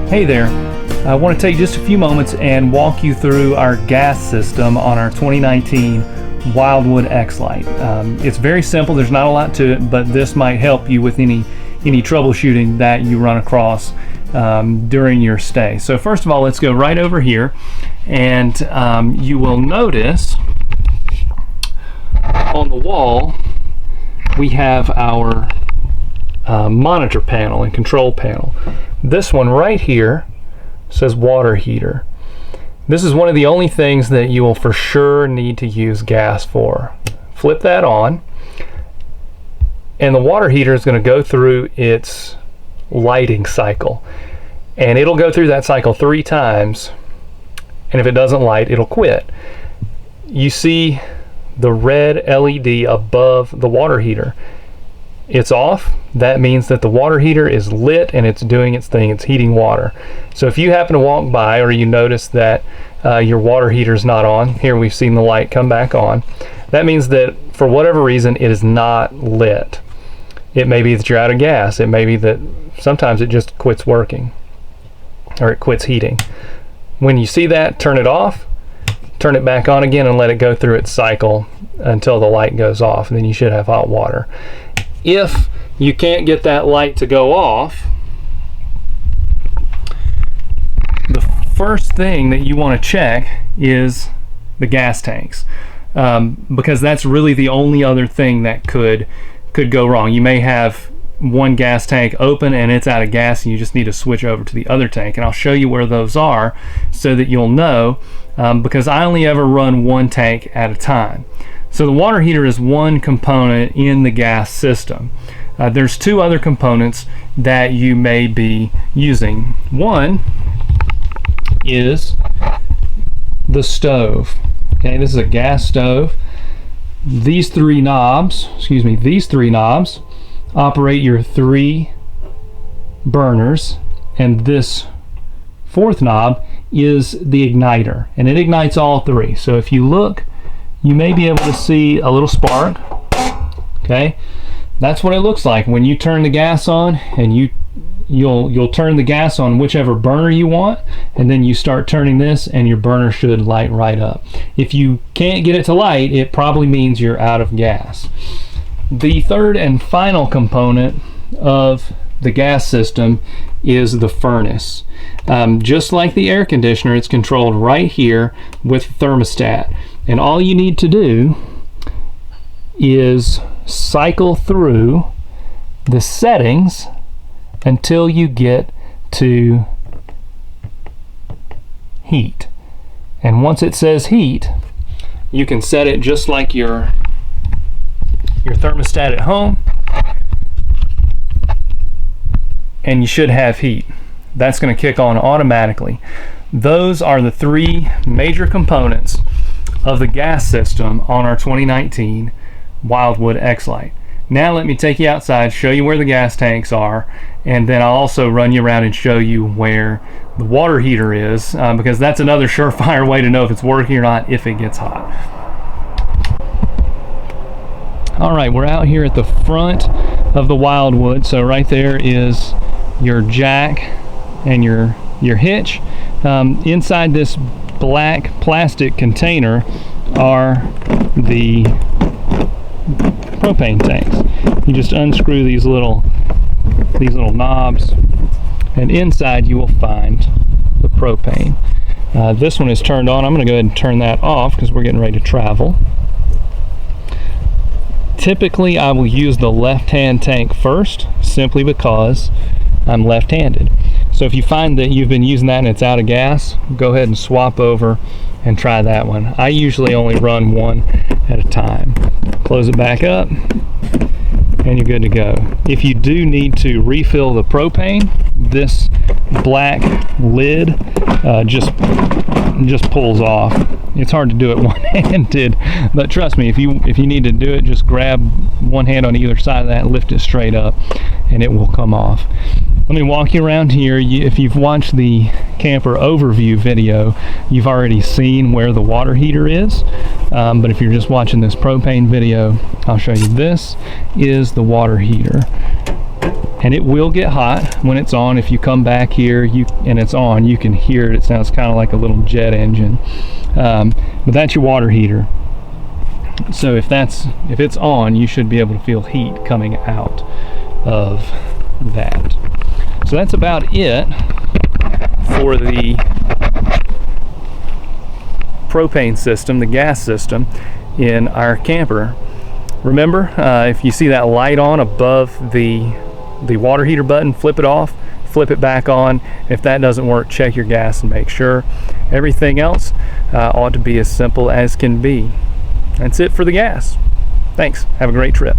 Hey there, I want to take just a few moments and walk you through our gas system on our 2019 Wildwood X-Lite. It's very simple, there's not a lot to it, but this might help you with any troubleshooting that you run across during your stay. So first of all, let's go right over here, and you will notice on the wall we have our monitor panel and control panel. This one right here says water heater. This is one of the only things that you will for sure need to use gas for. Flip that on, and the water heater is going to go through its lighting cycle, and it'll go through that cycle 3 times, and if it doesn't light, it'll quit. You see the red LED above the water heater. It's off. That means that the water heater is lit and it's doing its thing. It's heating water. So if you happen to walk by or you notice that your water heater is not on, here we've seen the light come back on, that means that for whatever reason it is not lit. It may be that you're out of gas. It may be that sometimes it just quits working, or it quits heating. When you see that, turn it off, turn it back on again, and let it go through its cycle until the light goes off, and then you should have hot water. If you can't get that light to go off, the first thing that you want to check is the gas tanks, because that's really the only other thing that could go wrong. You may have one gas tank open and it's out of gas, and you just need to switch over to the other tank, and I'll show you where those are so that you'll know, because I only ever run one tank at a time. So the water heater is one component in the gas system. There's 2 other components that you may be using. One is the stove. Okay, this is a gas stove. These three knobs operate your 3 burners, and this 4th knob is the igniter, and it ignites all 3. So if you look, you may be able to see a little spark. Okay, that's what it looks like when you turn the gas on, and you'll turn the gas on whichever burner you want, and then you start turning this and your burner should light right up. If you can't get it to light, it probably means you're out of gas. The 3rd and final component of the gas system is the furnace. Just like the air conditioner, it's controlled right here with the thermostat, and all you need to do is cycle through the settings until you get to heat. And once it says heat, you can set it just like your thermostat at home, and you should have heat. That's going to kick on automatically. Those are the 3 major components of the gas system on our 2019 Wildwood X-Lite. Now let me take you outside, show you where the gas tanks are, and then I'll also run you around and show you where the water heater is, because that's another surefire way to know if it's working or not if it gets hot. Alright, we're out here at the front of the Wildwood, so right there is your jack and your hitch. Inside this black plastic container are the propane tanks. You just unscrew these little knobs, and inside you will find the propane. This one is turned on. I'm going to go ahead and turn that off because we're getting ready to travel. Typically I will use the left-hand tank first, simply because I'm left-handed. So if you find that you've been using that and it's out of gas, go ahead and swap over and try that one. I usually only run one at a time. Close it back up and you're good to go. If you do need to refill the propane, this black lid just pulls off. It's hard to do it one-handed, but trust me, if you need to do it, just grab one hand on either side of that and lift it straight up and it will come off. Let me walk you around here. If you've watched the camper overview video, you've already seen where the water heater is, but if you're just watching this propane video, I'll show you. This is the water heater. and it will get hot when it's on. If you come back here and it's on, you can hear it. It sounds kind of like a little jet engine, but that's your water heater. So if it's on, you should be able to feel heat coming out of that. So that's about it for the propane system, the gas system in our camper. Remember, if you see that light on above the water heater button, flip it off, flip it back on. If that doesn't work, check your gas and make sure. Everything else ought to be as simple as can be. That's it for the gas. Thanks. Have a great trip.